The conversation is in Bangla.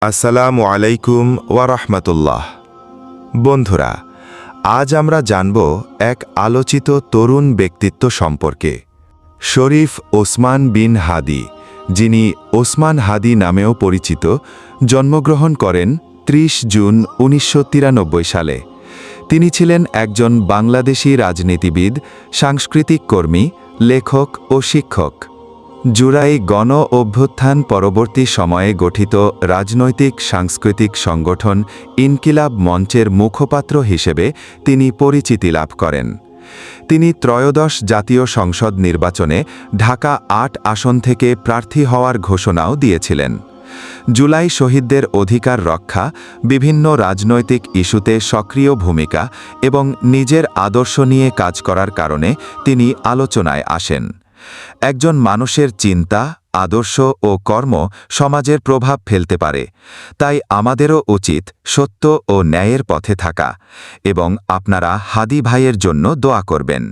আসসালামু আলাইকুম ওয়া রাহমাতুল্লাহ। বন্ধুরা, আজ আমরা জানব এক আলোচিত তরুণ ব্যক্তিত্ব সম্পর্কে, শরীফ ওসমান বিন হাদি, যিনি ওসমান হাদি নামেও পরিচিত। জন্মগ্রহণ করেন ৩০ জুন ১৯৯৩ সালে। তিনি ছিলেন একজন বাংলাদেশী রাজনীতিবিদ, সাংস্কৃতিক কর্মী, লেখক ও শিক্ষক। জুলাই গণ অভ্যুত্থান পরবর্তী সময়ে গঠিত রাজনৈতিক সাংস্কৃতিক সংগঠন ইনকিলাব মঞ্চের মুখপাত্র হিসেবে তিনি পরিচিতি লাভ করেন। তিনি ত্রয়োদশ জাতীয় সংসদ নির্বাচনে ঢাকা ৮ আসন থেকে প্রার্থী হওয়ার ঘোষণাও দিয়েছিলেন। জুলাই শহীদদের অধিকার রক্ষা, বিভিন্ন রাজনৈতিক ইস্যুতে সক্রিয় ভূমিকা এবং নিজের আদর্শ নিয়ে কাজ করার কারণে তিনি আলোচনায় আসেন। একজন মানুষের চিন্তা, আদর্শ ও কর্ম সমাজের প্রভাব ফেলতে পারে। তাই আমাদেরও উচিত সত্য ও ন্যায়ের পথে থাকা। এবং আপনারা হাদি ভাইয়ের জন্য দোয়া করবেন।